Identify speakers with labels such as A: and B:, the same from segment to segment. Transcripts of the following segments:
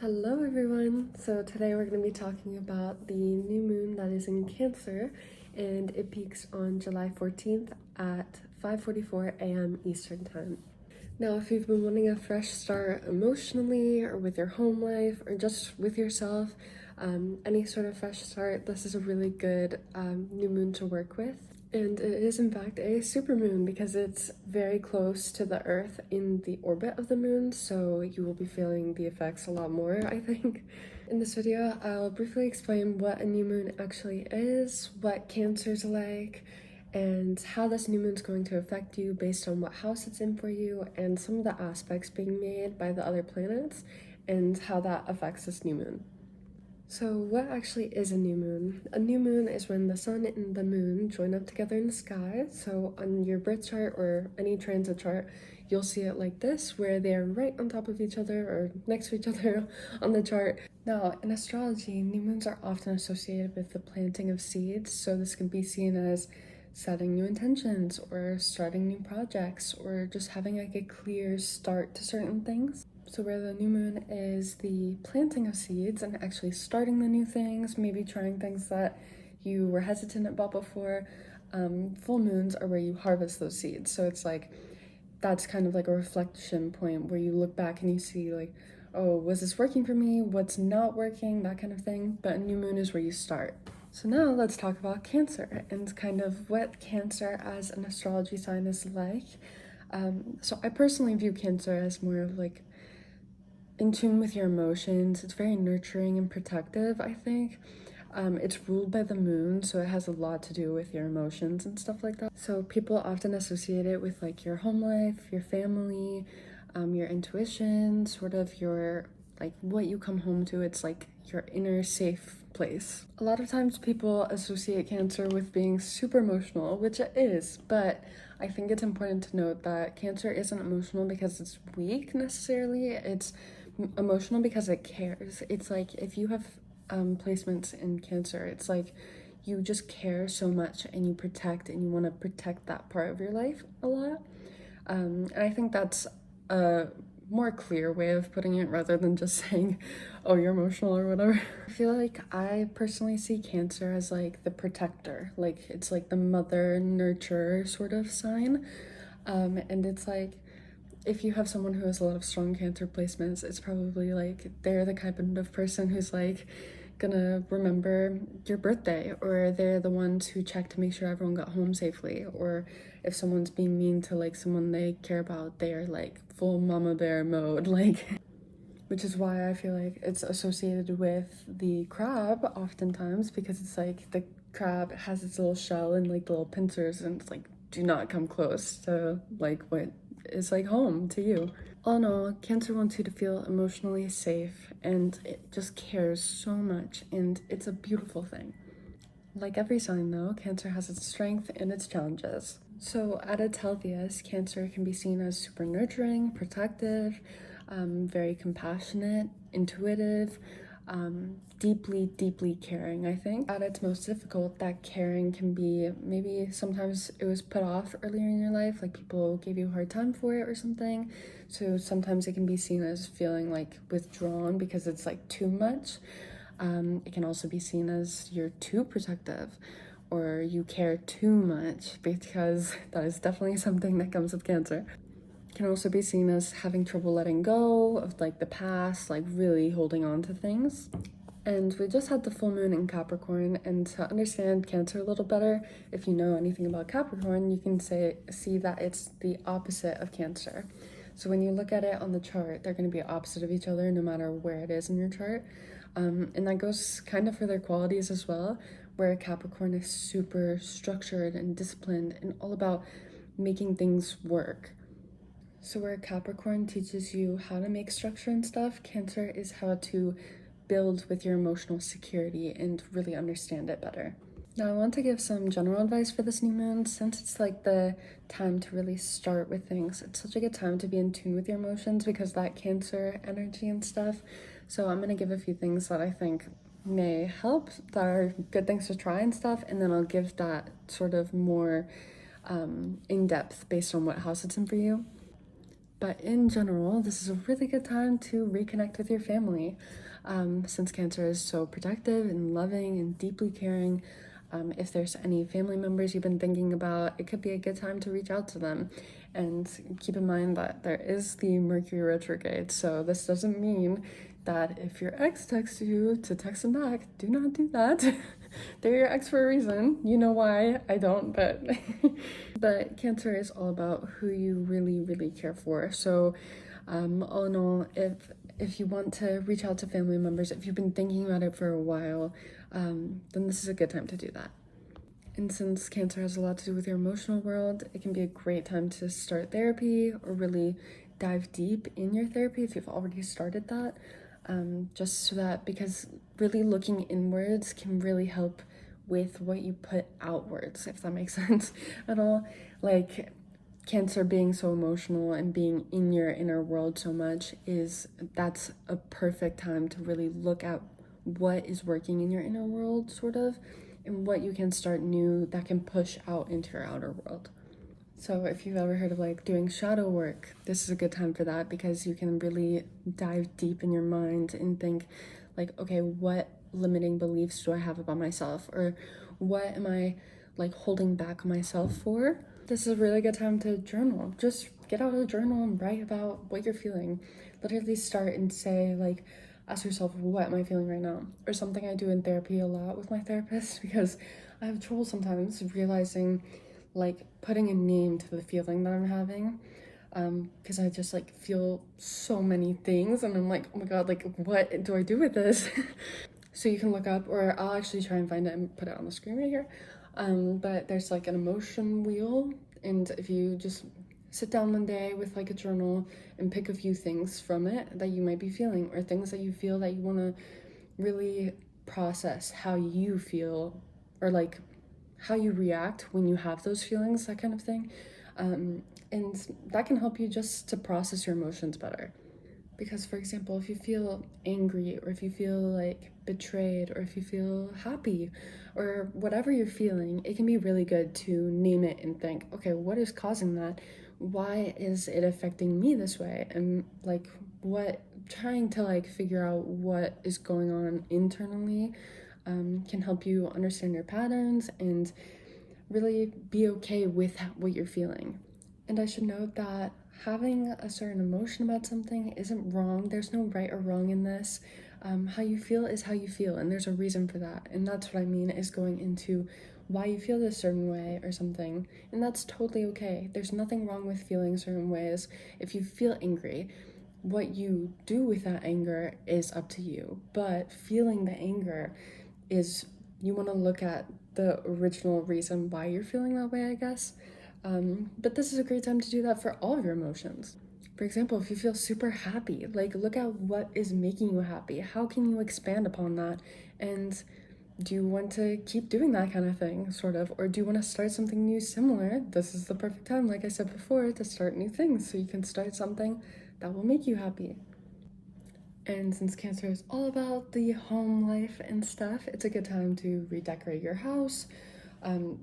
A: Hello everyone! So today we're going to be talking about the new moon that is in Cancer, and it peaks on July 14th at 5:44 a.m. Eastern Time. Now, if you've been wanting a fresh start emotionally or with your home life or just with yourself, any sort of fresh start, this is a really good new moon to work with. And it is in fact a supermoon because it's very close to the Earth in the orbit of the moon, so you will be feeling the effects a lot more, I think. In this video, I'll briefly explain what a new moon actually is, what Cancer's like, and how this new moon's going to affect you based on what house it's in for you, and some of the aspects being made by the other planets, and how that affects this new moon. So what actually is a new moon? A new moon is when the sun and the moon join up together in the sky. So on your birth chart or any transit chart, you'll see it like this, where they're right on top of each other or next to each other on the chart. Now, in astrology, new moons are often associated with the planting of seeds. So this can be seen as setting new intentions or starting new projects or just having like a clear start to certain things. So where the new moon is the planting of seeds and actually starting the new things, maybe trying things that you were hesitant about before, full moons are where you harvest those seeds. So it's like, that's kind of like a reflection point where you look back and you see like, oh, was this working for me? What's not working? That kind of thing. But a new moon is where you start. So now let's talk about Cancer and kind of what Cancer as an astrology sign is like. So I personally view Cancer as more of like in tune with your emotions. It's very nurturing and protective, I think. It's ruled by the moon, so it has a lot to do with your emotions and stuff like that. So people often associate it with like your home life, your family, your intuition, sort of your like what you come home to. It's like your inner safe place. A lot of times people associate Cancer with being super emotional, which it is, but I think it's important to note that Cancer isn't emotional because it's weak necessarily. It's emotional because it cares. It's like if you have placements in Cancer, it's like you just care so much and you protect and you want to protect that part of your life a lot. And I think that's a more clear way of putting it rather than just saying, oh, you're emotional or whatever. I feel like I personally see Cancer as like the protector, like it's like the mother nurturer sort of sign. And it's like if you have someone who has a lot of strong Cancer placements, it's probably like they're the kind of person who's like gonna remember your birthday, or they're the ones who check to make sure everyone got home safely, or if someone's being mean to like someone they care about, they're like full mama bear mode, like, which is why I feel like it's associated with the crab oftentimes, because it's like the crab has its little shell and like the little pincers, and it's like, do not come close to like what is like home to you. All in all, Cancer wants you to feel emotionally safe, and it just cares so much, and it's a beautiful thing. Like every sign though, Cancer has its strength and its challenges. So at its healthiest, Cancer can be seen as super nurturing, protective, very compassionate, intuitive, deeply caring, I think. At its most difficult, that caring can be, maybe sometimes it was put off earlier in your life, like people gave you a hard time for it or something. So sometimes it can be seen as feeling like withdrawn because it's like too much. It can also be seen as you're too protective or you care too much, because that is definitely something that comes with Cancer. Can also be seen as having trouble letting go of like the past, like really holding on to things. And we just had the full moon in Capricorn, and to understand Cancer a little better, if you know anything about Capricorn, you can see that it's the opposite of Cancer. So when you look at it on the chart, they're going to be opposite of each other no matter where it is in your chart. And that goes kind of for their qualities as well, where Capricorn is super structured and disciplined and all about making things work. So where Capricorn teaches you how to make structure and stuff, Cancer is how to build with your emotional security and really understand it better. Now I want to give some general advice for this new moon, since it's like the time to really start with things. It's such a good time to be in tune with your emotions because that Cancer energy and stuff. So I'm gonna give a few things that I think may help, that are good things to try and stuff, and then I'll give that sort of more in depth based on what house it's in for you. But in general, this is a really good time to reconnect with your family. Since Cancer is so protective and loving and deeply caring, if there's any family members you've been thinking about, it could be a good time to reach out to them. And keep in mind that there is the Mercury retrograde, so this doesn't mean that if your ex texts you to text them back. Do not do that. They're your ex for a reason. You know why. I don't, but but Cancer is all about who you really, really care for. So all in all, if you want to reach out to family members, if you've been thinking about it for a while, then this is a good time to do that. And since Cancer has a lot to do with your emotional world, it can be a great time to start therapy or really dive deep in your therapy if you've already started that. Just so that, because really looking inwards can really help with what you put outwards, if that makes sense at all. Like Cancer being so emotional and being in your inner world so much, that's a perfect time to really look at what is working in your inner world, sort of, and what you can start new that can push out into your outer world. So if you've ever heard of like doing shadow work, this is a good time for that, because you can really dive deep in your mind and think like, okay, what limiting beliefs do I have about myself, or what am I like holding back myself for? This is a really good time to journal. Just get out a journal and write about what you're feeling. Literally start and say like, ask yourself, what am I feeling right now? Or something I do in therapy a lot with my therapist, because I have trouble sometimes realizing, like, putting a name to the feeling that I'm having, because I just like feel so many things and I'm like, oh my god, like what do I do with this? So you can look up, or I'll actually try and find it and put it on the screen right here, but there's like an emotion wheel, and if you just sit down one day with like a journal and pick a few things from it that you might be feeling, or things that you feel that you want to really process how you feel, or like how you react when you have those feelings, that kind of thing. And that can help you just to process your emotions better. Because, for example, if you feel angry, or if you feel like betrayed, or if you feel happy, or whatever you're feeling, it can be really good to name it and think, okay, what is causing that? Why is it affecting me this way? And like, trying to like figure out what is going on internally can help you understand your patterns and really be okay with what you're feeling. And I should note that having a certain emotion about something isn't wrong. There's no right or wrong in this. How you feel is how you feel, and there's a reason for that. And that's what I mean, is going into why you feel this certain way or something. And that's totally okay. There's nothing wrong with feeling certain ways. If you feel angry, what you do with that anger is up to you. But feeling the anger is, you want to look at the original reason why you're feeling that way, I guess. But this is a great time to do that for all of your emotions. For example, if you feel super happy, like look at what is making you happy. How can you expand upon that? And do you want to keep doing that kind of thing, sort of? Or do you want to start something new similar? This is the perfect time, like I said before, to start new things, so you can start something that will make you happy. And since Cancer is all about the home life and stuff, it's a good time to redecorate your house,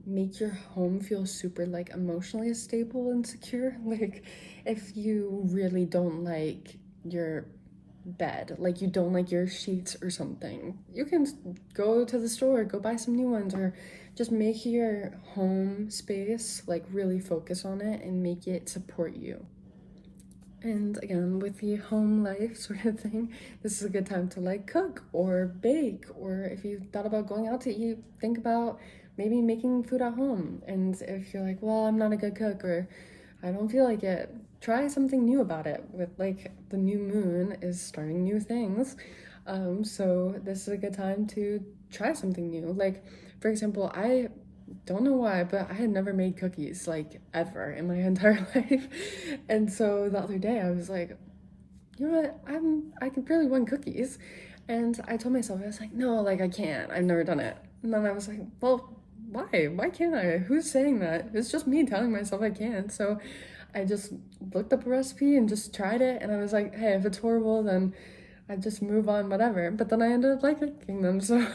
A: make your home feel super like emotionally stable and secure. Like if you really don't like your bed, like you don't like your sheets or something, you can go to the store, go buy some new ones, or just make your home space like really focus on it and make it support you. And again, with the home life sort of thing, this is a good time to like cook or bake, or if you thought about going out to eat, think about maybe making food at home. And if you're like, well, I'm not a good cook, or I don't feel like it, try something new about it. With like the new moon is starting new things. So this is a good time to try something new. Like, for example, I don't know why, but I had never made cookies like ever in my entire life. And so the other day I was like, you know what, I can really want cookies. And I told myself, I was like, no, like I can't. I've never done it. And then I was like, well, why? Why can't I? Who's saying that? It's just me telling myself I can't. So I just looked up a recipe and just tried it, and I was like, hey, if it's horrible, then I just move on, whatever. But then I ended up liking them, so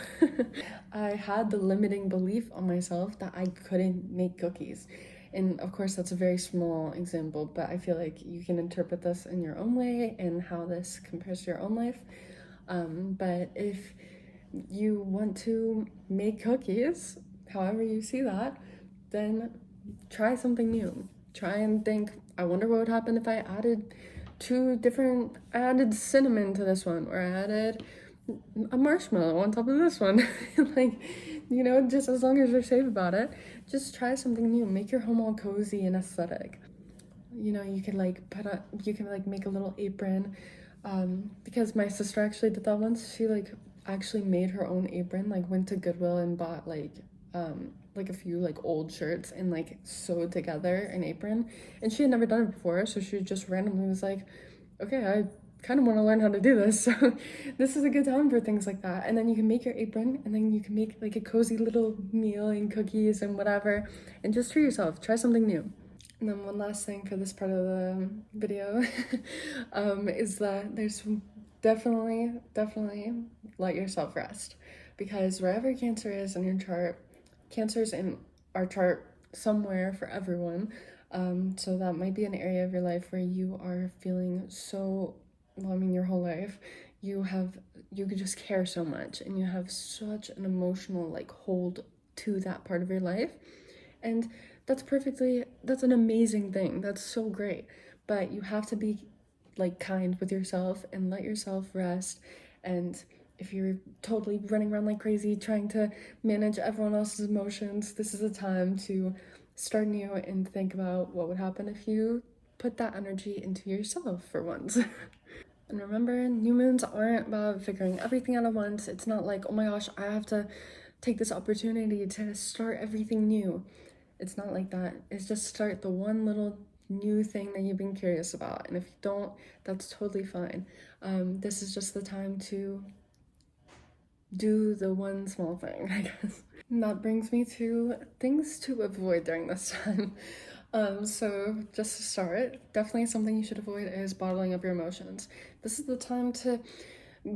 A: I had the limiting belief on myself that I couldn't make cookies. And of course, that's a very small example, but I feel like you can interpret this in your own way and how this compares to your own life. But if you want to make cookies, however you see that, then try something new. Try and think, I wonder what would happen if I added I added cinnamon to this one, or I added a marshmallow on top of this one. Like, just as long as you're safe about it, just try something new. Make your home all cozy and aesthetic. You could make a little apron. Because my sister actually did that once. She actually made her own apron, went to Goodwill and bought a few old shirts and sewed together an apron. And she had never done it before, so she just randomly was like, okay, I kind of want to learn how to do this. So this is a good time for things like that. And then you can make your apron, and then you can make a cozy little meal and cookies and whatever, and just treat yourself. Try something new. And then one last thing for this part of the video is that there's definitely let yourself rest, because wherever Cancer is in your chart, Cancer's in our chart somewhere for everyone. So that might be an area of your life where you are feeling so, your whole life, you could just care so much, and you have such an emotional hold to that part of your life. And that's an amazing thing. That's so great. But you have to be kind with yourself and let yourself rest. And if you're totally running around like crazy trying to manage everyone else's emotions, this is a time to start new and think about what would happen if you put that energy into yourself for once. And remember, new moons aren't about figuring everything out at once. It's not like, oh my gosh, I have to take this opportunity to start everything new. It's not like that. It's just start the one little new thing that you've been curious about. And if you don't, that's totally fine. This is just the time to do the one small thing, I guess. And that brings me to things to avoid during this time. So just to start, definitely something you should avoid is bottling up your emotions. This is the time to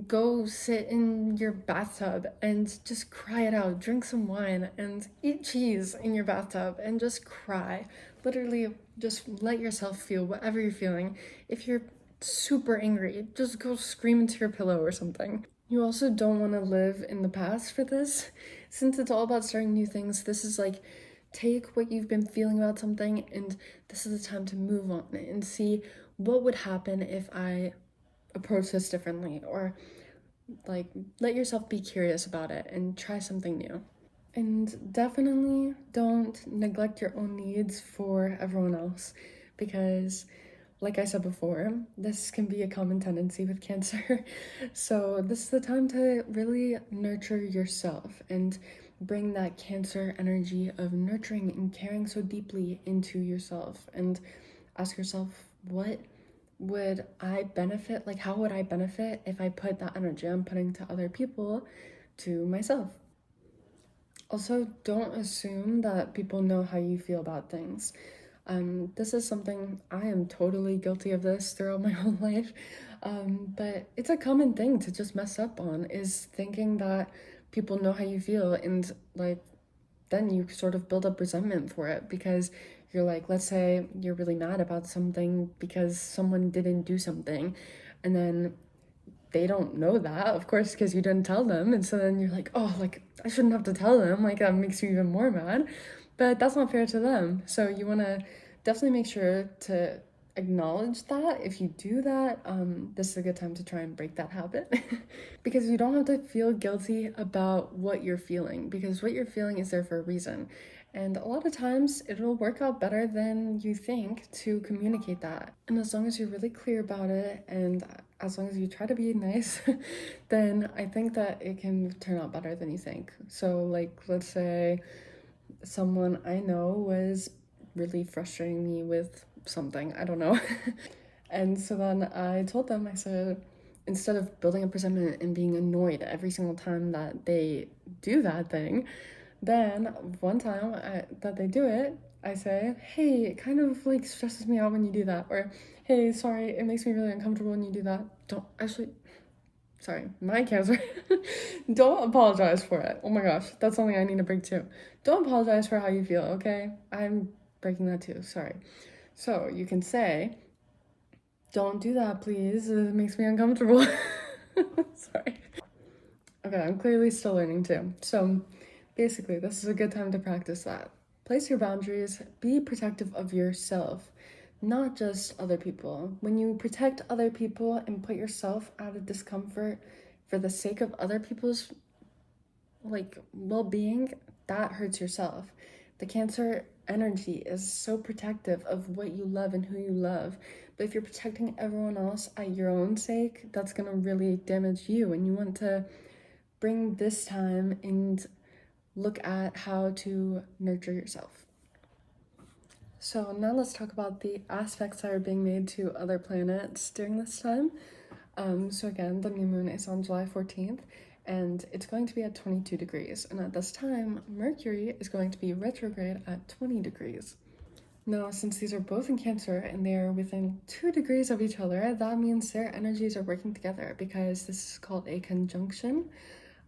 A: go sit in your bathtub and just cry it out. Drink some wine and eat cheese in your bathtub and just cry. Literally, just let yourself feel whatever you're feeling. If you're super angry, just go scream into your pillow or something. You also don't want to live in the past for this. Since it's all about starting new things, this is take what you've been feeling about something, and this is the time to move on and see what would happen if I approach this differently, or let yourself be curious about it and try something new. And definitely don't neglect your own needs for everyone else, because like I said before, this can be a common tendency with Cancer. So this is the time to really nurture yourself and bring that Cancer energy of nurturing and caring so deeply into yourself, and ask yourself, what would I benefit? How would I benefit if I put that energy I'm putting to other people to myself? Also, don't assume that people know how you feel about things. This is something I am totally guilty of this throughout my whole life. But it's a common thing to just mess up on, is thinking that people know how you feel, and then you sort of build up resentment for it, because you're let's say you're really mad about something because someone didn't do something, and then they don't know that, of course, because you didn't tell them. And so then you're I shouldn't have to tell them. That makes you even more mad. But that's not fair to them. So you want to definitely make sure to acknowledge that. If you do that, this is a good time to try and break that habit. Because you don't have to feel guilty about what you're feeling, because what you're feeling is there for a reason. And a lot of times it'll work out better than you think to communicate that. And as long as you're really clear about it, and as long as you try to be nice, then I think that it can turn out better than you think. So let's say someone I know was really frustrating me with something, I don't know. And so then I told them, I said, instead of building up resentment and being annoyed every single time that they do that thing, then one time that they do it, I say, hey, it kind of stresses me out when you do that. Or, hey, sorry, it makes me really uncomfortable when you do that. Sorry, my Cancer. Don't apologize for it. Oh my gosh, that's something I need to break too. Don't apologize for how you feel, okay? I'm breaking that too, sorry. So you can say, don't do that, please. It makes me uncomfortable. Sorry. Okay, I'm clearly still learning too. So basically, this is a good time to practice that. Place your boundaries, be protective of yourself, not just other people. When you protect other people and put yourself out of discomfort for the sake of other people's well-being, that hurts yourself. The Cancer energy is so protective of what you love and who you love. But if you're protecting everyone else at your own sake, that's gonna really damage you. And you want to bring this time and look at how to nurture yourself. So now let's talk about the aspects that are being made to other planets during this time. So again, the new moon is on July 14th, and it's going to be at 22 degrees. And at this time, Mercury is going to be retrograde at 20 degrees. Now, since these are both in Cancer and they are within 2 degrees of each other, that means their energies are working together because this is called a conjunction.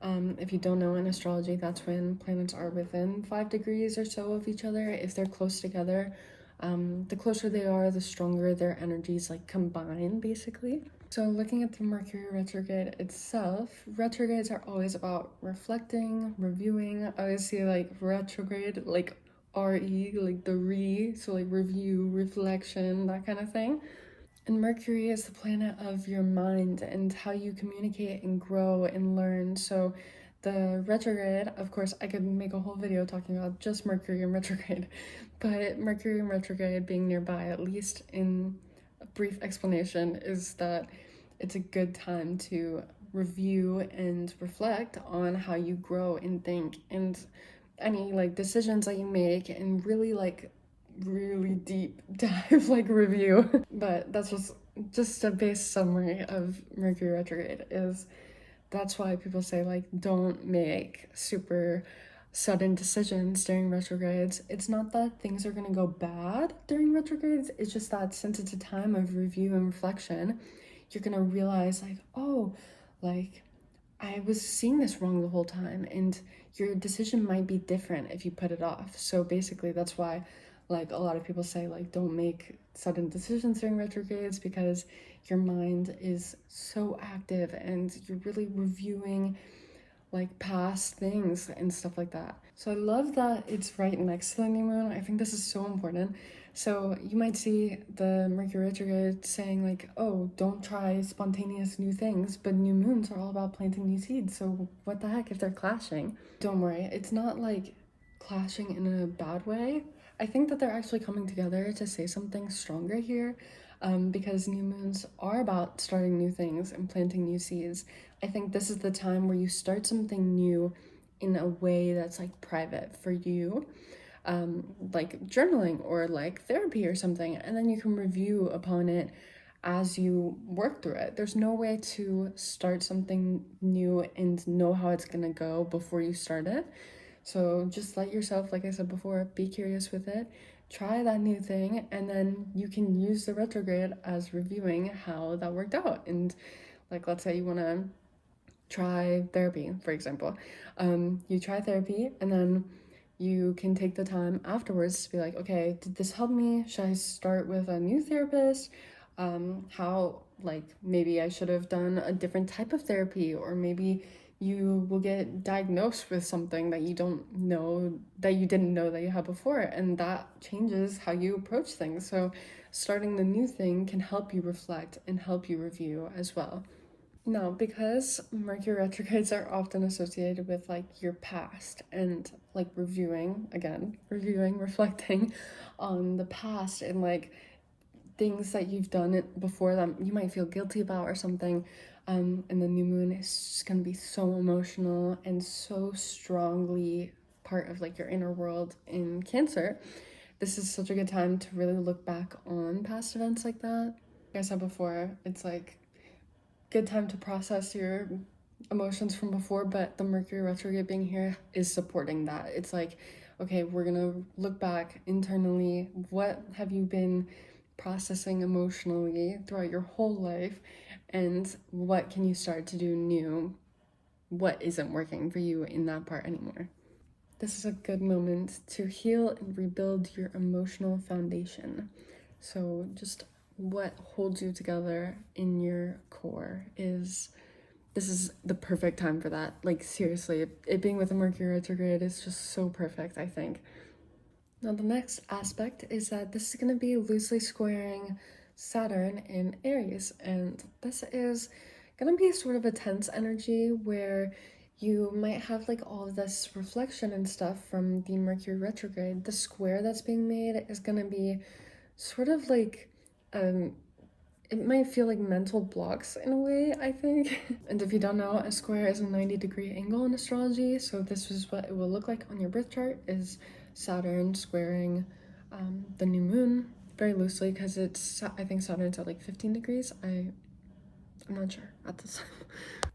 A: If you don't know in astrology, that's when planets are within 5 degrees or so of each other. If they're close together, the closer they are, the stronger their energies combine, basically. So looking at the Mercury retrograde itself, retrogrades are always about reflecting, reviewing. I always see retrograde, RE, the re, so review, reflection, that kind of thing. And Mercury is the planet of your mind and how you communicate and grow and learn. So the retrograde, of course, I could make a whole video talking about just Mercury and retrograde, but Mercury and retrograde being nearby, at least in a brief explanation, is that it's a good time to review and reflect on how you grow and think and any decisions that you make and really deep dive review. But that's just a base summary of Mercury retrograde. Is that's why people say don't make super sudden decisions during retrogrades. It's not that things are gonna go bad during retrogrades, it's just that since it's a time of review and reflection, you're gonna realize I was seeing this wrong the whole time, and your decision might be different if you put it off. So basically that's why a lot of people say don't make sudden decisions during retrogrades, because your mind is so active and you're really reviewing past things and stuff like that. So I love that it's right next to the new moon. I think this is so important. So you might see the Mercury retrograde saying oh, don't try spontaneous new things, but new moons are all about planting new seeds. So what the heck if they're clashing? Don't worry, it's not clashing in a bad way. I think that they're actually coming together to say something stronger here, because new moons are about starting new things and planting new seeds. I think this is the time where you start something new in a way that's private for you, journaling or therapy or something, and then you can review upon it as you work through it. There's no way to start something new and know how it's gonna go before you start it. So just let yourself, like I said before, be curious with it, try that new thing, and then you can use the retrograde as reviewing how that worked out. And let's say you want to try therapy, for example. You try therapy, and then you can take the time afterwards to be okay, did this help me? Should I start with a new therapist? How maybe I should have done a different type of therapy, or maybe you will get diagnosed with something that you didn't know that you had before, and that changes how you approach things. So starting the new thing can help you reflect and help you review as well. Now, because Mercury retrogrades are often associated with your past and reviewing, reflecting on the past and things that you've done before that you might feel guilty about or something, and the new moon is just gonna be so emotional and so strongly part of your inner world in Cancer. This is such a good time to really look back on past events like that. Like I said before, it's good time to process your emotions from before, but the Mercury retrograde being here is supporting that. It's okay, we're gonna look back internally. What have you been processing emotionally throughout your whole life, and what can you start to do new? What isn't working for you in that part anymore? This is a good moment to heal and rebuild your emotional foundation. So just what holds you together in your core this is the perfect time for that. Like seriously, it being with a Mercury retrograde is just so perfect, I think. Now the next aspect is that this is going to be loosely squaring Saturn in Aries, and this is going to be sort of a tense energy where you might have like all of this reflection and stuff from the Mercury retrograde. The square that's being made is going to be sort of like it might feel like mental blocks in a way, I think. And if you don't know, a square is a 90-degree angle in astrology, so this is what it will look like on your birth chart, is Saturn squaring the new moon, very loosely, because I think Saturn's at like 15 degrees. I'm not sure at this time.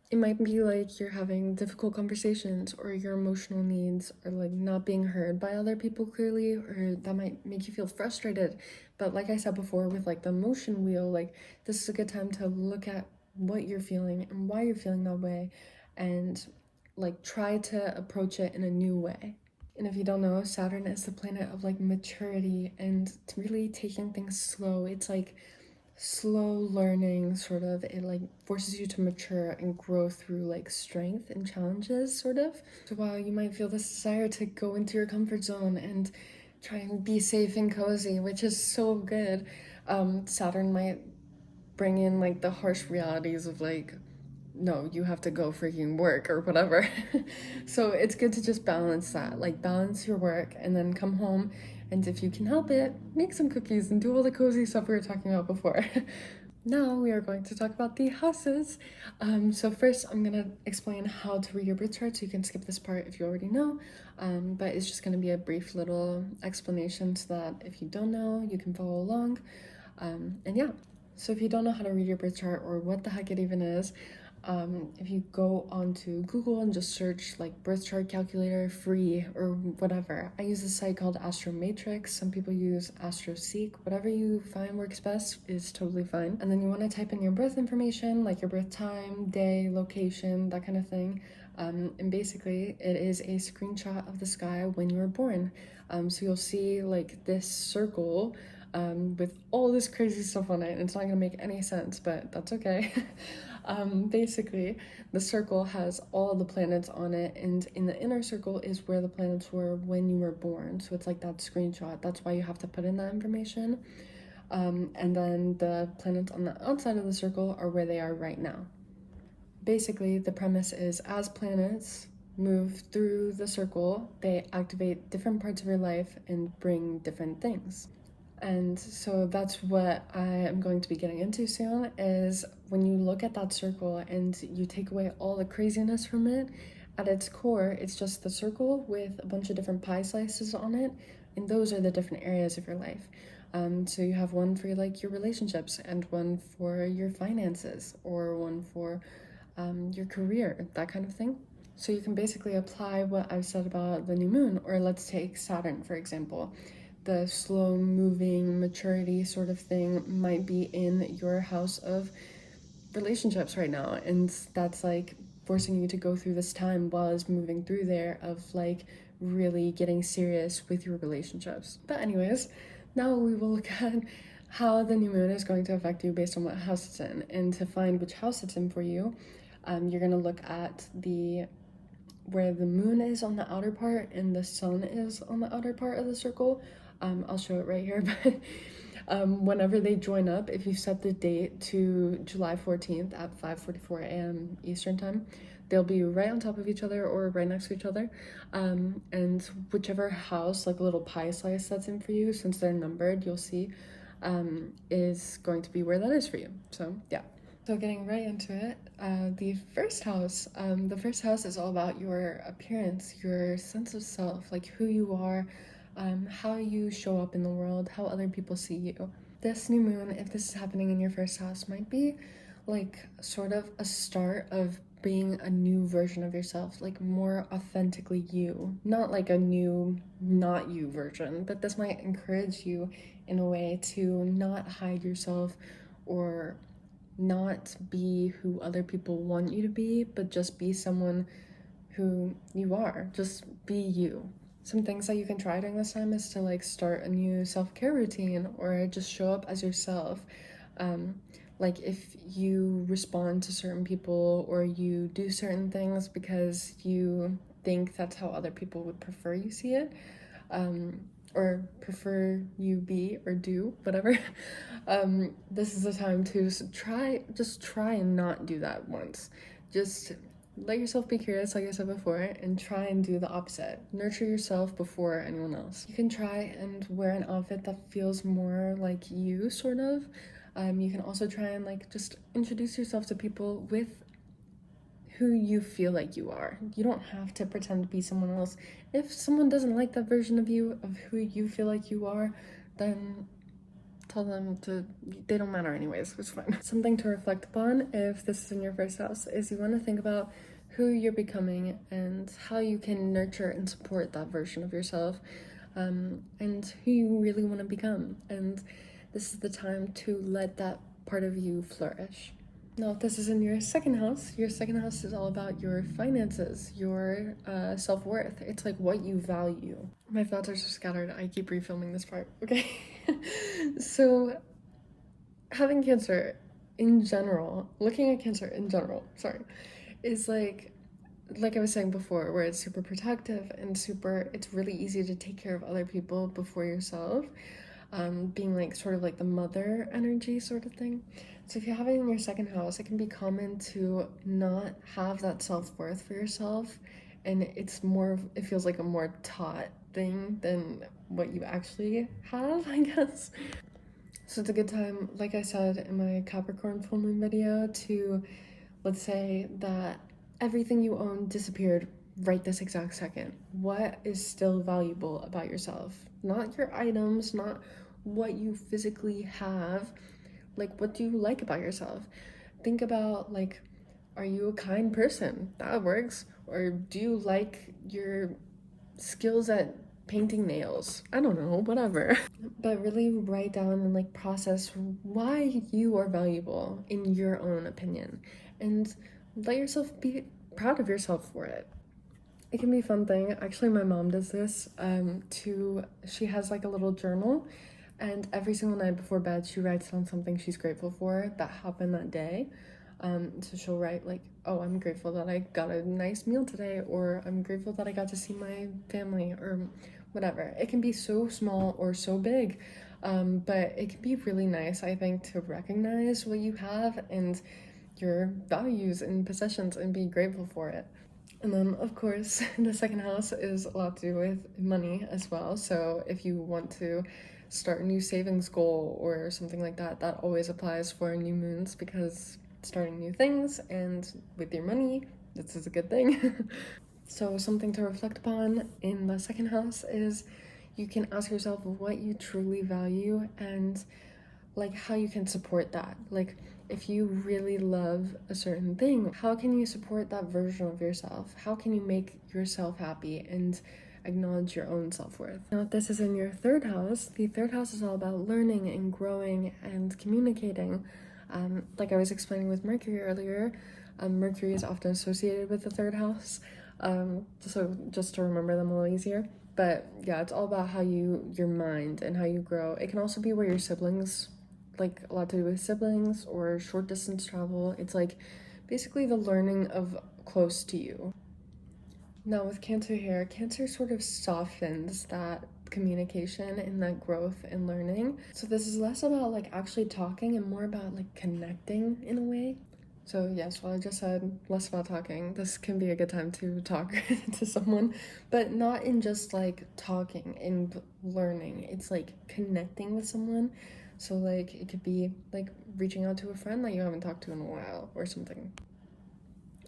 A: It might be like you're having difficult conversations, or your emotional needs are like not being heard by other people clearly, or that might make you feel frustrated. But like I said before, with like the emotion wheel, like this is a good time to look at what you're feeling and why you're feeling that way, and like try to approach it in a new way. And if you don't know, Saturn is the planet of like maturity and really taking things slow. It's like slow learning, sort of. It like forces you to mature and grow through like strength and challenges, sort of. So while you might feel this desire to go into your comfort zone and try and be safe and cozy, which is so good, Saturn might bring in like the harsh realities of like, no, you have to go freaking work or whatever. So it's good to just balance that, like balance your work and then come home, and if you can help it, make some cookies and do all the cozy stuff we were talking about before. Now we are going to talk about the houses. So first I'm gonna explain how to read your birth chart, so you can skip this part if you already know, but it's just gonna be a brief little explanation so that if you don't know, you can follow along. And yeah, so if you don't know how to read your birth chart or what the heck it even is, if you go onto Google and just search like birth chart calculator free or whatever. I use a site called Astro Matrix. Some people use Astro Seek. Whatever you find works best is totally fine. And then you want to type in your birth information, like your birth time, day, location, that kind of thing. And basically it is a screenshot of the sky when you were born. So you'll see like this circle with all this crazy stuff on it. It's not gonna make any sense, but that's okay. Basically, the circle has all the planets on it, and in the inner circle is where the planets were when you were born. So it's like that screenshot. That's why you have to put in that information. And then the planets on the outside of the circle are where they are right now. Basically, the premise is as planets move through the circle, they activate different parts of your life and bring different things. And so that's what I am going to be getting into soon, is when you look at that circle and you take away all the craziness from it, at its core, it's just the circle with a bunch of different pie slices on it, and those are the different areas of your life. So you have one for like your relationships, and one for your finances, or one for your career, that kind of thing. So you can basically apply what I've said about the new moon, or let's take Saturn, for example. The slow moving maturity sort of thing might be in your house of relationships right now, and that's like forcing you to go through this time while it's moving through there of like really getting serious with your relationships. But anyways, now we will look at how the new moon is going to affect you based on what house it's in. And to find which house it's in for you, you're going to look at where the moon is on the outer part and the sun is on the outer part of the circle. I'll show it right here, but whenever they join up, if you set the date to July 14th at 5:44 a.m. Eastern time, they'll be right on top of each other or right next to each other. And whichever house, like a little pie slice that's in for you, since they're numbered, you'll see, is going to be where that is for you. So yeah. So getting right into it, the first house is all about your appearance, your sense of self, like who you are, how you show up in the world, how other people see you. This new moon, if this is happening in your first house, might be like sort of a start of being a new version of yourself, like more authentically you, not like a new not you version, but this might encourage you in a way to not hide yourself or not be who other people want you to be, but just be someone who you are. Just be you. Some things that you can try during this time is to like start a new self-care routine or just show up as yourself. Like if you respond to certain people or you do certain things because you think that's how other people would prefer you see it, or prefer you be or do, whatever. This is the time to try and not do that once. Just let yourself be curious, like I said before, and try and do the opposite. Nurture yourself before anyone else. You can try and wear an outfit that feels more like you, sort of. You can also try and like just introduce yourself to people with who you feel like you are. You don't have to pretend to be someone else. If someone doesn't like that version of you, of who you feel like you are, then tell them they don't matter anyways, it's fine. Something to reflect upon if this is in your first house is you want to think about who you're becoming and how you can nurture and support that version of yourself, and who you really want to become. And this is the time to let that part of you flourish. Now, if this is in your second house is all about your finances, your self-worth. It's like what you value. My thoughts are so scattered. I keep refilming this part, okay? So, having Cancer in general, looking at Cancer in general, is like I was saying before, where it's super protective and it's really easy to take care of other people before yourself. Being like sort of like the mother energy sort of thing. So if you have it in your second house, it can be common to not have that self-worth for yourself, and it feels like a more taught thing than what you actually have, I guess. So it's a good time, like I said in my Capricorn full moon video, to let's say that everything you own disappeared right this exact second. What is still valuable about yourself? Not your items, not what you physically have. Like, what do you like about yourself? Think about, like, are you a kind person? That works. Or do you like your skills at painting nails? I don't know, whatever. But really write down and like process why you are valuable in your own opinion, and let yourself be proud of yourself for it. It can be a fun thing. Actually, my mom does this. She has like a little journal, and every single night before bed, she writes down something she's grateful for that happened that day. So she'll write like, oh, I'm grateful that I got a nice meal today, or I'm grateful that I got to see my family, or whatever. It can be so small or so big, but it can be really nice, I think, to recognize what you have and your values and possessions and be grateful for it. And then, of course, the second house is a lot to do with money as well. So if you want to start a new savings goal or something like that, that always applies for new moons, because starting new things and with your money, this is a good thing. So something to reflect upon in the second house is you can ask yourself what you truly value and like how you can support that. Like, if you really love a certain thing, how can you support that version of yourself? How can you make yourself happy and acknowledge your own self-worth? Now, if this is in your third house, the third house is all about learning and growing and communicating. Like I was explaining with Mercury earlier, Mercury is often associated with the third house, so just to remember them a little easier. But yeah, it's all about your mind and how you grow. It can also be where your siblings, like a lot to do with siblings or short distance travel. It's like basically the learning of close to you. Now with Cancer here, Cancer sort of softens that communication and that growth and learning. So this is less about like actually talking and more about like connecting in a way. So yes, while I just said less about talking, this can be a good time to talk to someone, but not in just like talking and learning. It's like connecting with someone. So like it could be like reaching out to a friend that you haven't talked to in a while or something.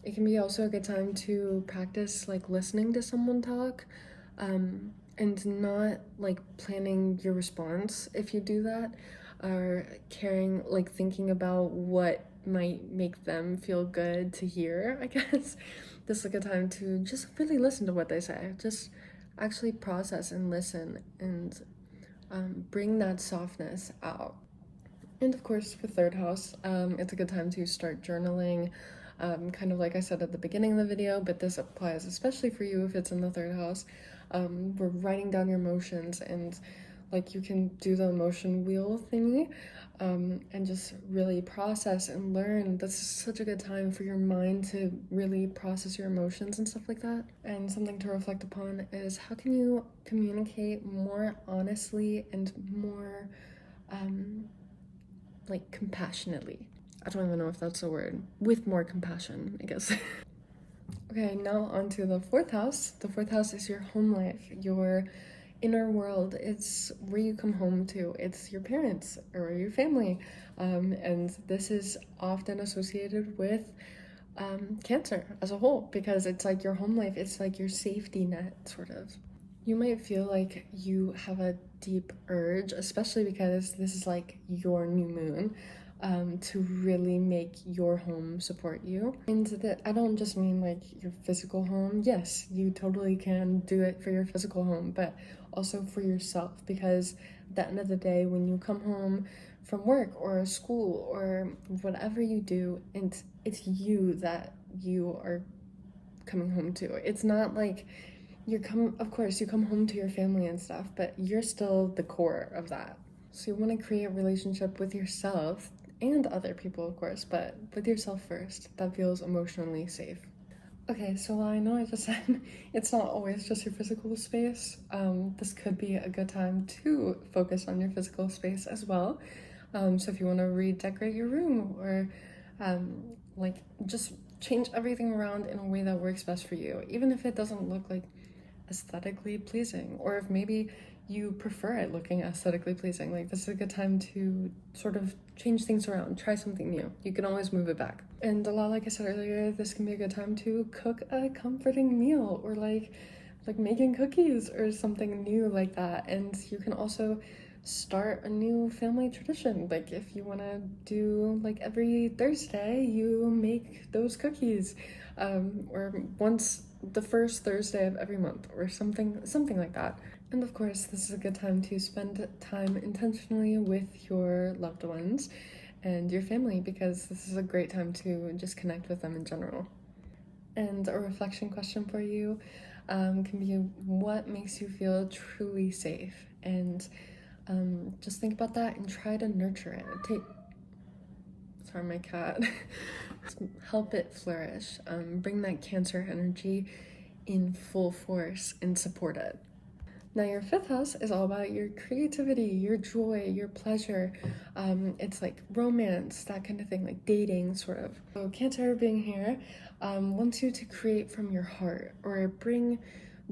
A: It can be also a good time to practice like listening to someone talk, and not like planning your response if you do that, or thinking about what might make them feel good to hear, I guess. This is a good time to just really listen to what they say. Just actually process and listen and bring that softness out. And of course, for third house, it's a good time to start journaling, kind of like I said at the beginning of the video, but this applies especially for you if it's in the third house. We're writing down your emotions, and like you can do the emotion wheel thingy, and just really process and learn. This is such a good time for your mind to really process your emotions and stuff like that. And something to reflect upon is how can you communicate more honestly and more like compassionately. I don't even know if that's a word. With more compassion, I guess. Okay, now on to the fourth house. The fourth house is your home life, your inner world. It's where you come home to. It's your parents or your family. And this is often associated with Cancer as a whole, because it's like your home life. It's like your safety net, sort of. You might feel like you have a deep urge, especially because this is like your new moon, to really make your home support you. And that I don't just mean like your physical home. Yes, you totally can do it for your physical home, but also for yourself, because at the end of the day, when you come home from work or school or whatever you do, and it's you that you are coming home to. It's not like of course you come home to your family and stuff, but you're still the core of that. So you want to create a relationship with yourself and other people, of course, but with yourself first that feels emotionally safe. Okay, so I know I just said it's not always just your physical space. This could be a good time to focus on your physical space as well. So if you want to redecorate your room or like just change everything around in a way that works best for you, even if it doesn't look like aesthetically pleasing, or if maybe you prefer it looking aesthetically pleasing, like this is a good time to sort of change things around, try something new. You can always move it back. And a lot like I said earlier, this can be a good time to cook a comforting meal, or like making cookies or something new like that. And you can also start a new family tradition. Like if you want to do like every Thursday you make those cookies, or once the first Thursday of every month, or something like that. And of course, this is a good time to spend time intentionally with your loved ones and your family, because this is a great time to just connect with them in general. And a reflection question for you can be, what makes you feel truly safe? And just think about that and try to nurture it. Sorry, my cat. Help it flourish. Bring that Cancer energy in full force and support it. Now, your fifth house is all about your creativity, your joy, your pleasure. It's like romance, that kind of thing, like dating, sort of. So Cancer being here wants you to create from your heart, or bring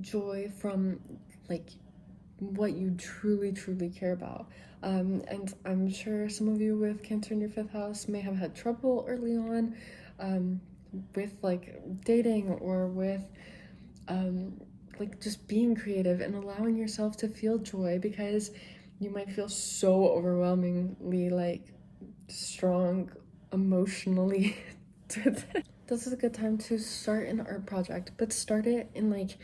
A: joy from like what you truly care about. And I'm sure some of you with Cancer in your fifth house may have had trouble early on with like dating, or with like just being creative and allowing yourself to feel joy, because you might feel so overwhelmingly like strong emotionally. This is a good time to start an art project, but start it in like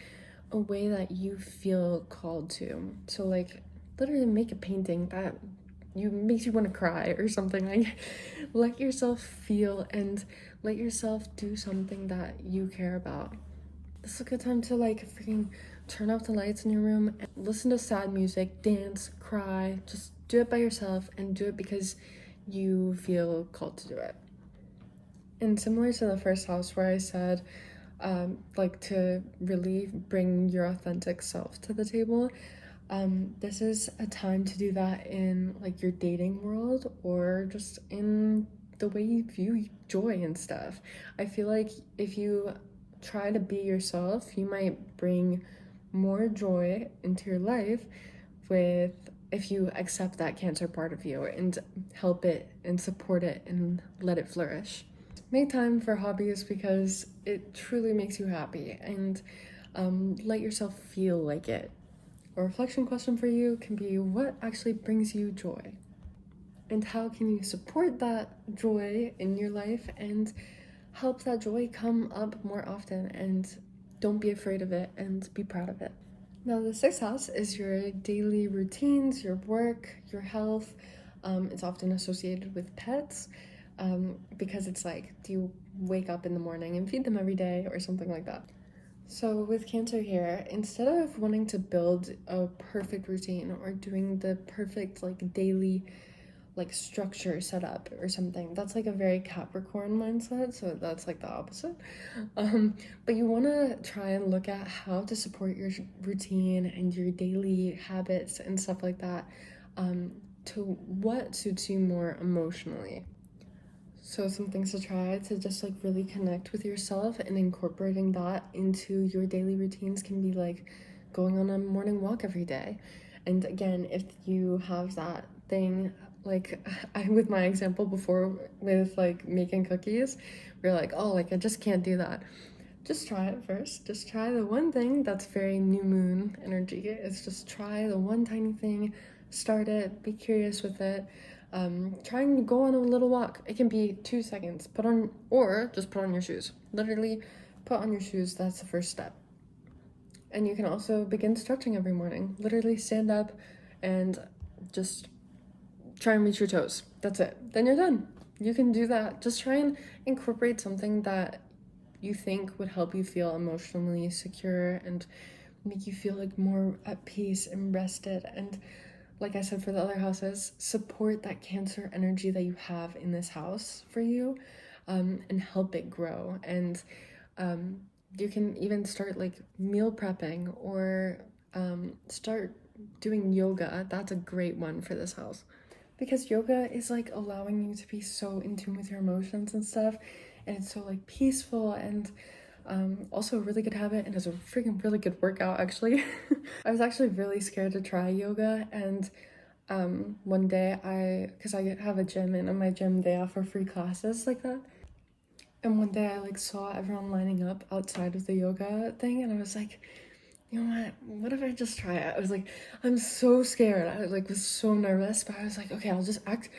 A: a way that you feel called to. So like literally make a painting that makes you want to cry or something. Like let yourself feel and let yourself do something that you care about. This is a good time to like freaking turn off the lights in your room and listen to sad music, dance, cry. Just do it by yourself, and do it because you feel called to do it. And similar to the first house where I said like to really bring your authentic self to the table, this is a time to do that in like your dating world, or just in the way you view joy and stuff. I feel like if you try to be yourself, you might bring more joy into your life if you accept that Cancer part of you and help it and support it and let it flourish. Make time for hobbies because it truly makes you happy, and let yourself feel like it. A reflection question for you can be, what actually brings you joy? And how can you support that joy in your life and help that joy come up more often? And don't be afraid of it, and be proud of it. Now, the sixth house is your daily routines, your work, your health. It's often associated with pets. because it's like, do you wake up in the morning and feed them every day or something like that? So with Cancer here, instead of wanting to build a perfect routine or doing the perfect like daily like structure set up or something, that's like a very Capricorn mindset, so that's like the opposite. But you want to try and look at how to support your routine and your daily habits and stuff like that, to what suits you more emotionally. So some things to try to just like really connect with yourself and incorporating that into your daily routines can be like going on a morning walk every day. And again, if you have that thing, like I with my example before with like making cookies, we're like, oh, like I just can't do that. Just try it first. Just try the one thing that's very new moon energy. It's just try the one tiny thing, start it, be curious with it. Try and go on a little walk. It can be 2 seconds. Or just put on your shoes. Literally, put on your shoes. That's the first step. And you can also begin stretching every morning. Literally stand up and just try and reach your toes. That's it. Then you're done. You can do that. Just try and incorporate something that you think would help you feel emotionally secure and make you feel like more at peace and rested. And like I said, for the other houses, support that Cancer energy that you have in this house for you, and help it grow. And you can even start like meal prepping or start doing yoga. That's a great one for this house, because yoga is like allowing you to be so in tune with your emotions and stuff, and it's so like peaceful and also a really good habit, and it's a freaking really good workout actually. I was actually really scared to try yoga, and one day because I have a gym, and in my gym they offer free classes like that, and one day I like saw everyone lining up outside of the yoga thing, and I was like, you know what if I just try it? I was like, I'm so scared. I like was so nervous, but I was like, okay, I'll just act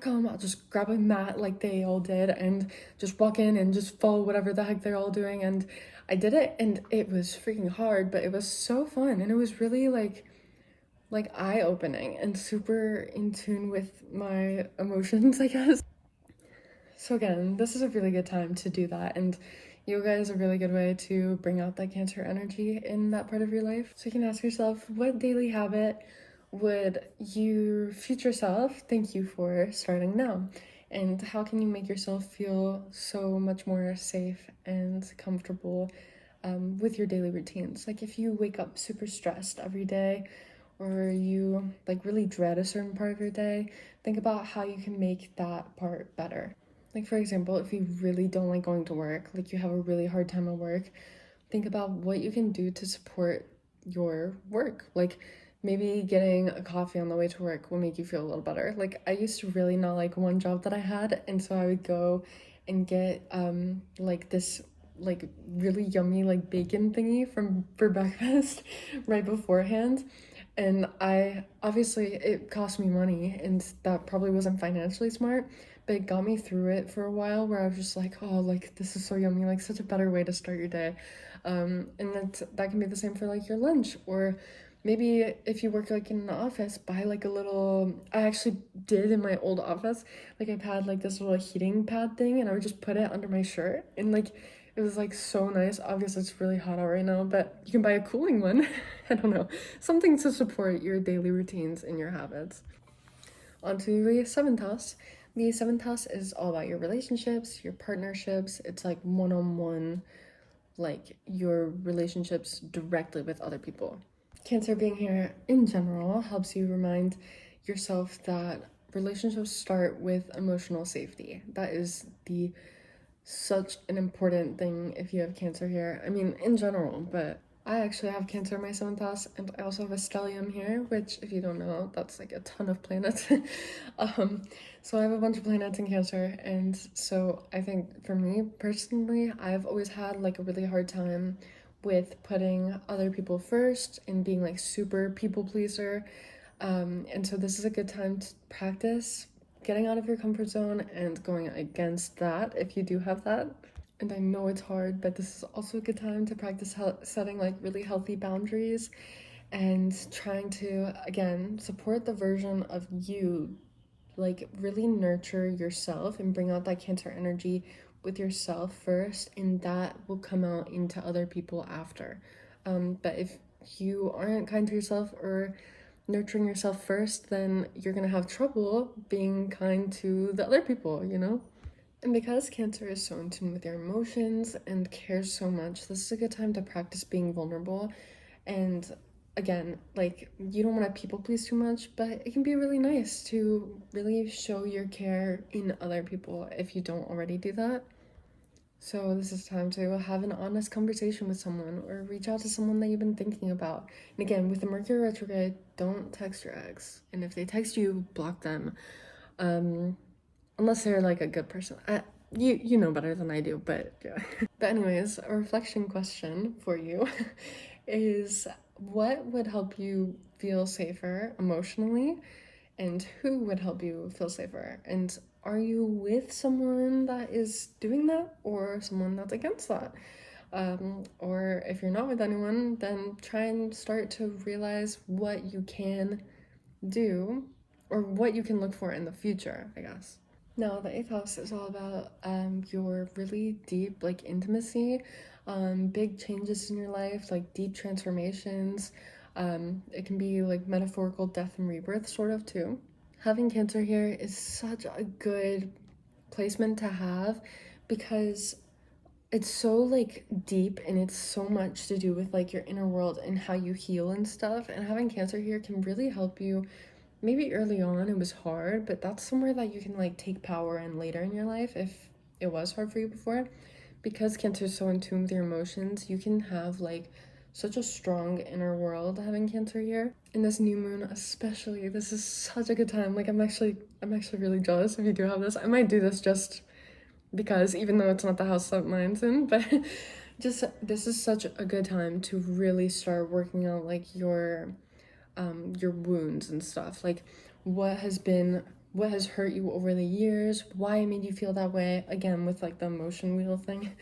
A: calm. I'll just grab a mat like they all did and just walk in and just follow whatever the heck they're all doing. And I did it, and it was freaking hard, but it was so fun, and it was really like eye-opening and super in tune with my emotions, I guess. So again, this is a really good time to do that, and yoga is a really good way to bring out that Cancer energy in that part of your life. So you can ask yourself, what daily habit would your future self thank you for starting now? And how can you make yourself feel so much more safe and comfortable with your daily routines? Like if you wake up super stressed every day, or you like really dread a certain part of your day, think about how you can make that part better. Like for example, if you really don't like going to work, like you have a really hard time at work, think about what you can do to support your work. Like maybe getting a coffee on the way to work will make you feel a little better. Like I used to really not like one job that I had, and so I would go and get like this like really yummy like bacon thingy for breakfast right beforehand. And I obviously it cost me money, and that probably wasn't financially smart, but it got me through it for a while, where I was just like, oh, like this is so yummy, like such a better way to start your day. And that can be the same for like your lunch, or maybe if you work like in an office, buy like a little. I actually did in my old office, like I had like this little heating pad thing, and I would just put it under my shirt, and like it was like so nice. Obviously it's really hot out right now, but you can buy a cooling one. I don't know, something to support your daily routines and your habits. On to the seventh house. The seventh house is all about your relationships, your partnerships. It's like one-on-one, like your relationships directly with other people. Cancer being here in general helps you remind yourself that relationships start with emotional safety. That is the such an important thing if you have Cancer here. I mean, in general, but I actually have Cancer in my seventh house, and I also have a stellium here, which, if you don't know, that's like a ton of planets. So I have a bunch of planets in Cancer, and so I think for me personally, I've always had like a really hard time with putting other people first and being like super people pleaser. And so this is a good time to practice getting out of your comfort zone and going against that if you do have that. And I know it's hard, but this is also a good time to practice setting like really healthy boundaries and trying to, again, support the version of you like really nurture yourself and bring out that Cancer energy with yourself first, and that will come out into other people after. But if you aren't kind to yourself or nurturing yourself first, then you're gonna have trouble being kind to the other people, you know? And because Cancer is so in tune with your emotions and cares so much, this is a good time to practice being vulnerable. And again, like, you don't want to people please too much, but it can be really nice to really show your care in other people if you don't already do that. So this is time to have an honest conversation with someone or reach out to someone that you've been thinking about. And again, with the Mercury retrograde, don't text your ex. And if they text you, block them. Unless they're like a good person. You know better than I do, but yeah. But anyways, a reflection question for you is, what would help you feel safer emotionally, and who would help you feel safer? And are you with someone that is doing that or someone that's against that? Or if you're not with anyone, then try and start to realize what you can do or what you can look for in the future, I guess. Now, the eighth house is all about your really deep, like, intimacy, big changes in your life, like deep transformations. It can be like metaphorical death and rebirth, sort of, too. Having Cancer here is such a good placement to have because it's so like deep and it's so much to do with like your inner world and how you heal and stuff. And having Cancer here can really help you. Maybe early on it was hard, but that's somewhere that you can like take power in later in your life if it was hard for you before. Because Cancer is so in tune with your emotions, you can have like such a strong inner world having Cancer here. In this new moon especially, this is such a good time. Like I'm actually really jealous if you do have this. I might do this just because, even though it's not the house that mine's in, but just this is such a good time to really start working on like your wounds and stuff, like what has hurt you over the years, why it made you feel that way, again with like the emotion wheel thing,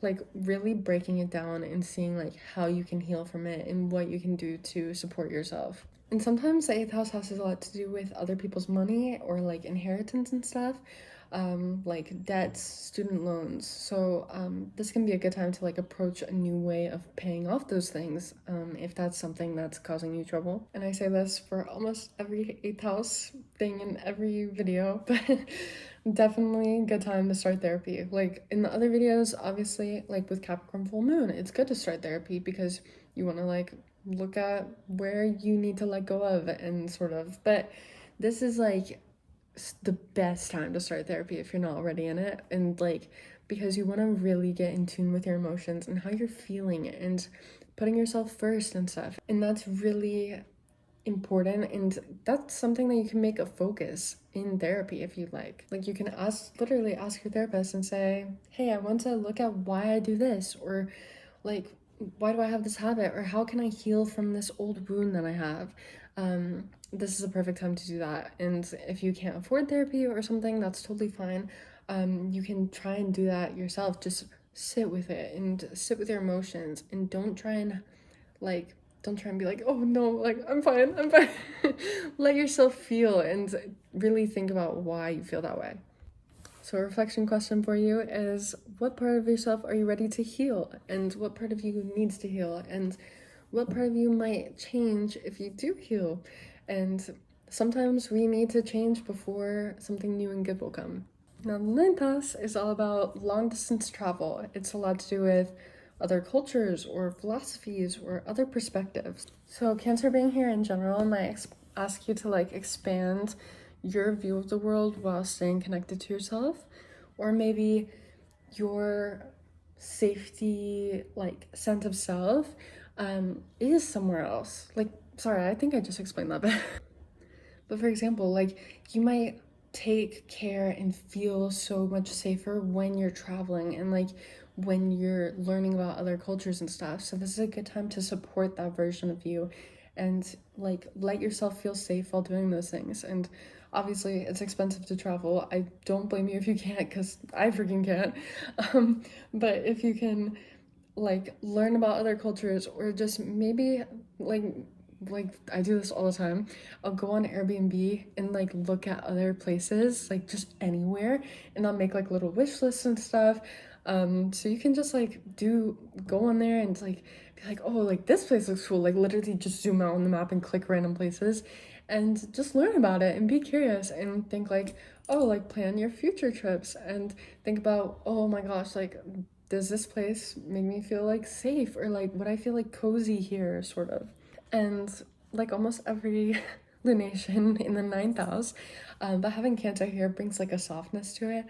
A: like really breaking it down and seeing like how you can heal from it and what you can do to support yourself. And sometimes the eighth house has a lot to do with other people's money or like inheritance and stuff, like debts, student loans. So this can be a good time to like approach a new way of paying off those things, if that's something that's causing you trouble. And I say this for almost every eighth house thing in every video, but definitely a good time to start therapy. Like in the other videos, obviously, like with Capricorn full moon, it's good to start therapy because you want to like look at where you need to let go of and sort of, but this is like the best time to start therapy if you're not already in it, and like because you want to really get in tune with your emotions and how you're feeling and putting yourself first and stuff, and that's really important, and that's something that you can make a focus in therapy if you like you can literally ask your therapist and say, hey, I want to look at why I do this, or like why do I have this habit, or how can I heal from this old wound that I have. This is a perfect time to do that. And if you can't afford therapy or something, that's totally fine. You can try and do that yourself. Just sit with it and sit with your emotions, and don't try and be like, oh no, like I'm fine. Let yourself feel and really think about why you feel that way. So a reflection question for you is, what part of yourself are you ready to heal? And what part of you needs to heal? And what part of you might change if you do heal? And sometimes we need to change before something new and good will come. Now, the ninth house is all about long distance travel. It's a lot to do with other cultures or philosophies or other perspectives. So Cancer being here in general might ask you to like expand your view of the world while staying connected to yourself, or maybe your safety like sense of self is somewhere else. Like, sorry, I think I just explained that better. But for example, like you might take care and feel so much safer when you're traveling and like when you're learning about other cultures and stuff. So this is a good time to support that version of you and like let yourself feel safe while doing those things. And obviously it's expensive to travel. I don't blame you if you can't, because I freaking can't. But if you can like learn about other cultures, or just maybe like like I do this all the time. I'll go on Airbnb and like look at other places, like just anywhere, and I'll make like little wish lists and stuff. So you can just like go on there and like be like, oh, like this place looks cool. Like literally just zoom out on the map and click random places and just learn about it and be curious and think like, oh, like plan your future trips and think about, oh my gosh, like does this place make me feel like safe, or like would I feel like cozy here, sort of. And like almost every lunation in the ninth house, but having Cancer here brings like a softness to it.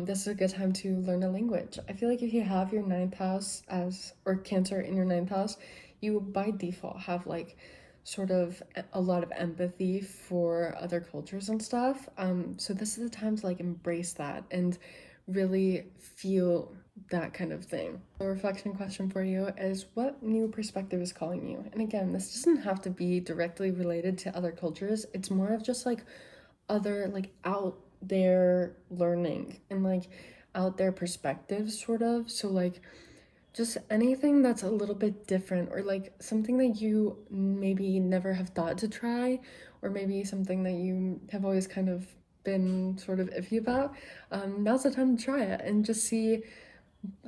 A: This is a good time to learn a language. I feel like if you have your ninth house or Cancer in your ninth house, you by default have like sort of a lot of empathy for other cultures and stuff. So this is the time to like embrace that and really feel that kind of thing. The reflection question for you is, what new perspective is calling you? And again, this doesn't have to be directly related to other cultures. It's more of just like other like out there learning and like out there perspectives, sort of. So like just anything that's a little bit different, or like something that you maybe never have thought to try, or maybe something that you have always kind of been sort of iffy about. Now's the time to try it and just see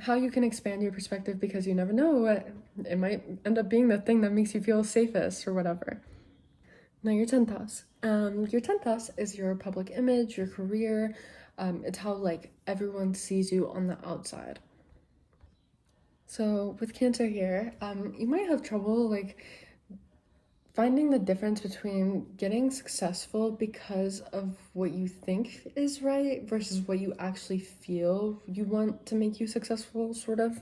A: how you can expand your perspective, because you never know, it might end up being the thing that makes you feel safest or whatever. Now your 10th house. Your 10th house is your public image, your career. It's how like everyone sees you on the outside. So with Cancer here, you might have trouble like finding the difference between getting successful because of what you think is right versus what you actually feel you want to make you successful, sort of.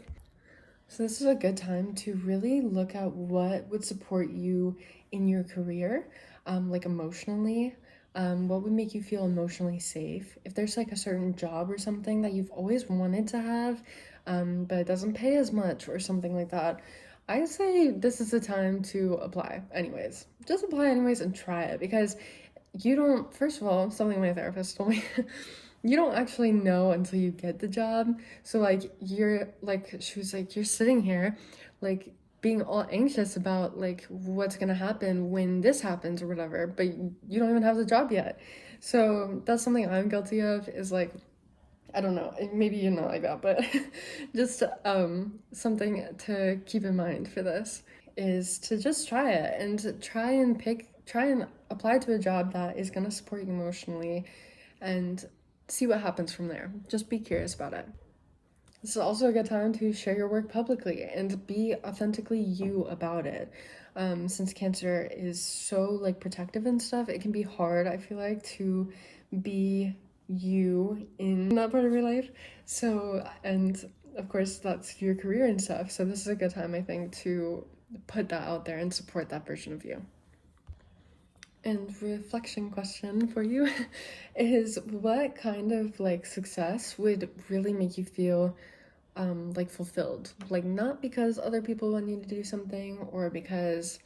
A: So this is a good time to really look at what would support you in your career, like emotionally. What would make you feel emotionally safe? If there's like a certain job or something that you've always wanted to have, but it doesn't pay as much or something like that, I say this is the time to apply anyways. Just apply anyways and try it, because you don't, first of all, something my therapist told me, you don't actually know until you get the job. So like you're like, she was like, you're sitting here like being all anxious about like what's gonna happen when this happens or whatever, but you don't even have the job yet. So that's something I'm guilty of, is like, I don't know, maybe you're not like that, but just something to keep in mind for this is to just try it and try and apply to a job that is going to support you emotionally and see what happens from there. Just be curious about it. This is also a good time to share your work publicly and be authentically you about it. Since Cancer is so like protective and stuff, it can be hard, I feel like, to be you in that part of your life. So, and of course, that's your career and stuff. So, this is a good time, I think, to put that out there and support that version of you. And reflection question for you is, what kind of like success would really make you feel like fulfilled? Like not because other people want you to do something, or because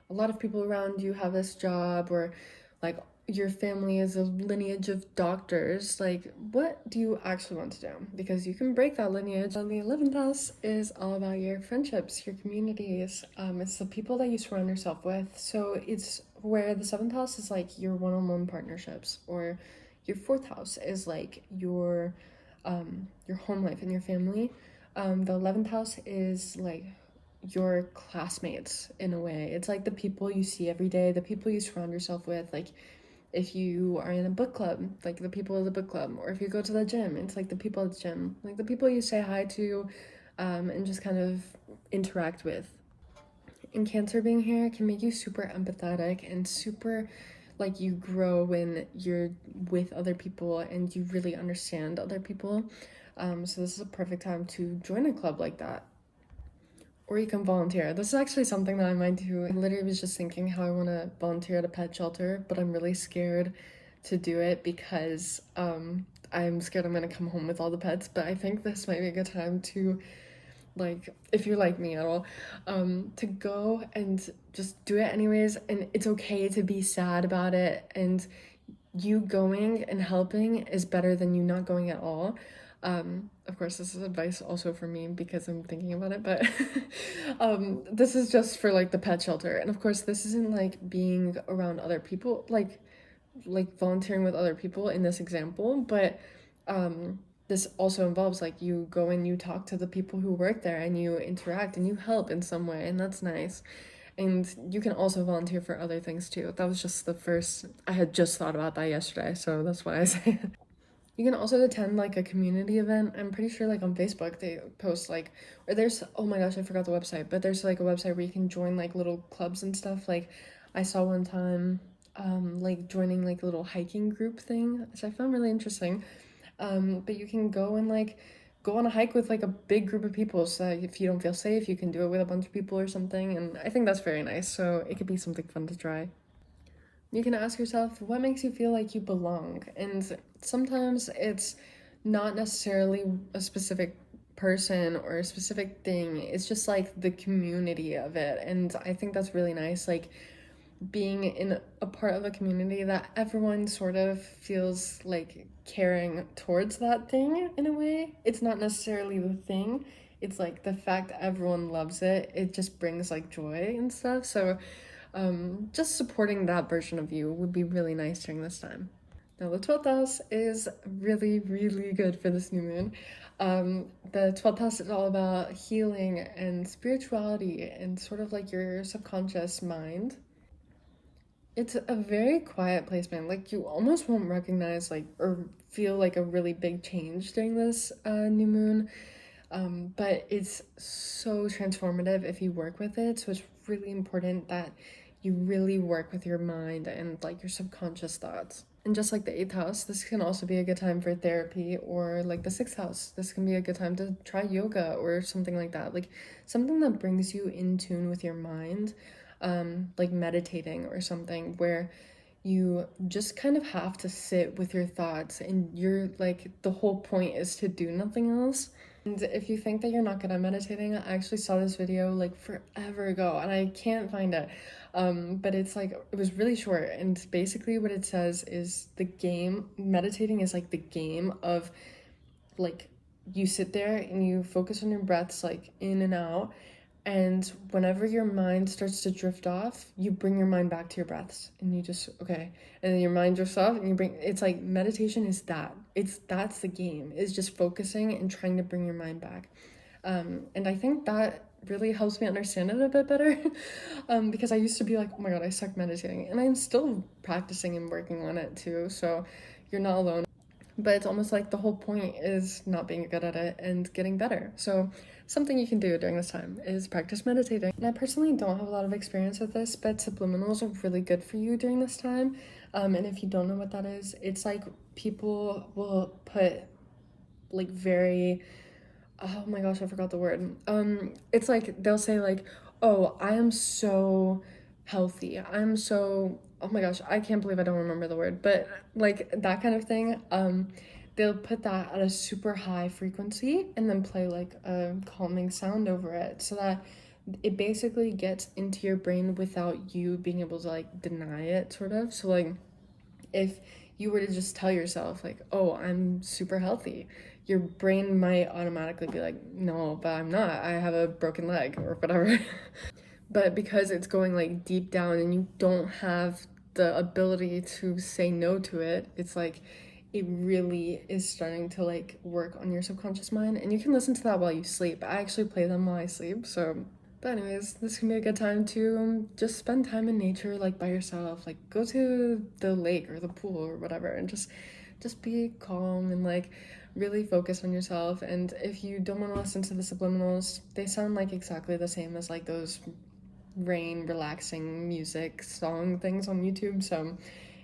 A: a lot of people around you have this job, or like your family is a lineage of doctors. Like, what do you actually want to do? Because you can break that lineage. The 11th house is all about your friendships, your communities. It's the people that you surround yourself with. So it's where the 7th house is like your one-on-one partnerships, or your 4th house is like your home life and your family. The 11th house is like your classmates in a way. It's like the people you see every day, the people you surround yourself with. Like if you are in a book club, like the people of the book club, or if you go to the gym, it's like the people at the gym, like the people you say hi to, and just kind of interact with. And Cancer being here can make you super empathetic and super like you grow when you're with other people and you really understand other people. So this is a perfect time to join a club like that. Or you can volunteer. This is actually something that I might do. I literally was just thinking how I want to volunteer at a pet shelter, but I'm really scared to do it because I'm scared I'm gonna come home with all the pets. But I think this might be a good time to, like, if you're like me at all, to go and just do it anyways. And it's okay to be sad about it, and you going and helping is better than you not going at all. Of course, this is advice also for me because I'm thinking about it, but this is just for like the pet shelter. And of course, this isn't like being around other people, like volunteering with other people in this example, but this also involves like you go and you talk to the people who work there and you interact and you help in some way, and that's nice. And you can also volunteer for other things too. That was just the first, I had just thought about that yesterday, so that's why I say it. You can also attend like a community event. I'm pretty sure like on Facebook they post like, or there's, oh my gosh, I forgot the website, but there's like a website where you can join like little clubs and stuff. Like I saw one time like joining like a little hiking group thing, which I found really interesting. But you can go and like go on a hike with like a big group of people, so that if you don't feel safe, you can do it with a bunch of people or something, and I think that's very nice. So it could be something fun to try. You can ask yourself, what makes you feel like you belong? And sometimes it's not necessarily a specific person or a specific thing, it's just like the community of it. And I think that's really nice. Like being in a part of a community that everyone sort of feels like caring towards that thing in a way. It's not necessarily the thing, it's like the fact that everyone loves it. It just brings like joy and stuff. So just supporting that version of you would be really nice during this time. Now, the 12th house is really, really good for this new moon. The 12th house is all about healing and spirituality and sort of like your subconscious mind. It's a very quiet placement. Like you almost won't recognize like or feel like a really big change during this new moon. But it's so transformative if you work with it. So it's really important that you really work with your mind and like your subconscious thoughts. And just like the 8th house, this can also be a good time for therapy, or like the 6th house. This can be a good time to try yoga or something like that. Like something that brings you in tune with your mind, like meditating or something where you just kind of have to sit with your thoughts and you're like, the whole point is to do nothing else. And if you think that you're not good at meditating, I actually saw this video like forever ago and I can't find it. But it's like, it was really short, and basically what it says is the game, meditating is like the game of like you sit there and you focus on your breaths like in and out, and whenever your mind starts to drift off, you bring your mind back to your breaths and you just, okay. And then your mind drifts off and you bring, it's like meditation is that. That's the game, is just focusing and trying to bring your mind back. And I think that really helps me understand it a bit better. Because I used to be like, oh my God, I suck meditating. And I'm still practicing and working on it too. So you're not alone. But it's almost like the whole point is not being good at it and getting better. So something you can do during this time is practice meditating. And I personally don't have a lot of experience with this, but subliminals are really good for you during this time. And if you don't know what that is, it's like people will put like very, oh my gosh, I forgot the word. It's like they'll say like, oh, I am so healthy. I'm so, oh my gosh, I can't believe I don't remember the word, but like that kind of thing. They'll put that at a super high frequency and then play like a calming sound over it, so that it basically gets into your brain without you being able to like deny it, sort of. So like if you were to just tell yourself like, oh, I'm super healthy, your brain might automatically be like, no, but I'm not, I have a broken leg or whatever. But because it's going like deep down and you don't have the ability to say no to it, it's like it really is starting to like work on your subconscious mind. And you can listen to that while you sleep. I actually play them while I sleep. So but anyways, this can be a good time to just spend time in nature, like by yourself. Like go to the lake or the pool or whatever, and just be calm and like really focus on yourself. And if you don't want to listen to the subliminals, they sound like exactly the same as like those rain relaxing music song things on YouTube. So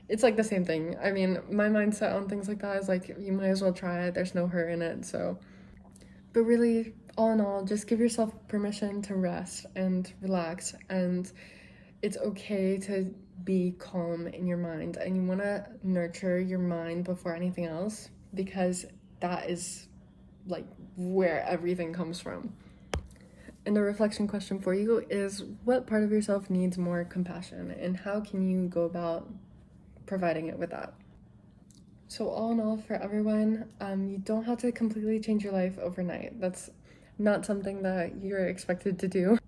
A: it's like the same thing. I mean, my mindset on things like that is like, you might as well try it. There's no hurt in it. So but really, all in all, just give yourself permission to rest and relax. And it's okay to be calm in your mind. And you want to nurture your mind before anything else, because that is like where everything comes from. And a reflection question for you is, what part of yourself needs more compassion, and how can you go about providing it with that? So all in all, for everyone, you don't have to completely change your life overnight. That's not something that you're expected to do.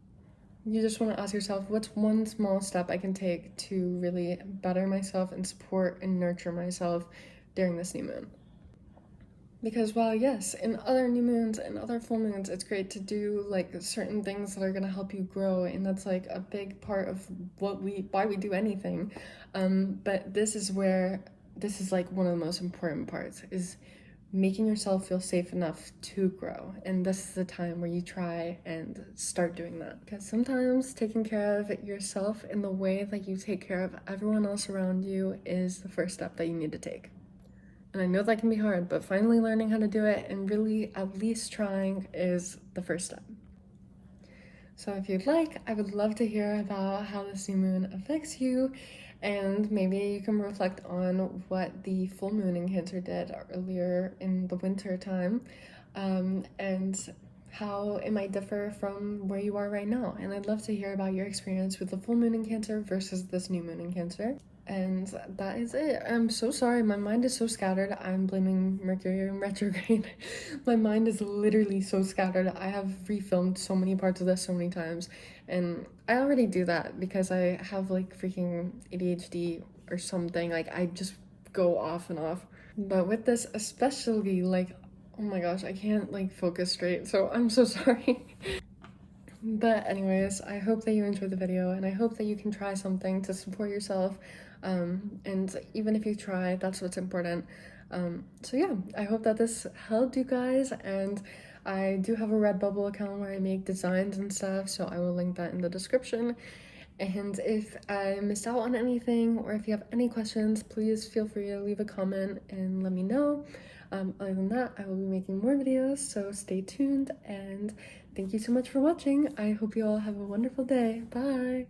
A: You just want to ask yourself, what's one small step I can take to really better myself and support and nurture myself during this new moon? Because while yes, in other new moons and other full moons, it's great to do like certain things that are gonna help you grow, and that's like a big part of why we do anything. But this is like one of the most important parts is making yourself feel safe enough to grow. And this is the time where you try and start doing that. Because sometimes taking care of yourself in the way that you take care of everyone else around you is the first step that you need to take. And I know that can be hard, but finally learning how to do it and really at least trying is the first step. So if you'd like, I would love to hear about how this new moon affects you, and maybe you can reflect on what the full moon in Cancer did earlier in the winter time, and how it might differ from where you are right now. And I'd love to hear about your experience with the full moon in Cancer versus this new moon in Cancer. And that is it. I'm so sorry. My mind is so scattered. I'm blaming Mercury in retrograde. My mind is literally so scattered. I have refilmed so many parts of this so many times. And I already do that because I have like freaking ADHD or something. Like I just go off and off. But with this especially, like, oh my gosh, I can't like focus straight. So I'm so sorry. But anyways, I hope that you enjoyed the video, and I hope that you can try something to support yourself. And even if you try, that's what's important. So yeah, I hope that this helped you guys, and I do have a Redbubble account where I make designs and stuff, so I will link that in the description. And if I missed out on anything, or if you have any questions, please feel free to leave a comment and let me know. Other than that, I will be making more videos, so stay tuned, and thank you so much for watching. I hope you all have a wonderful day. Bye!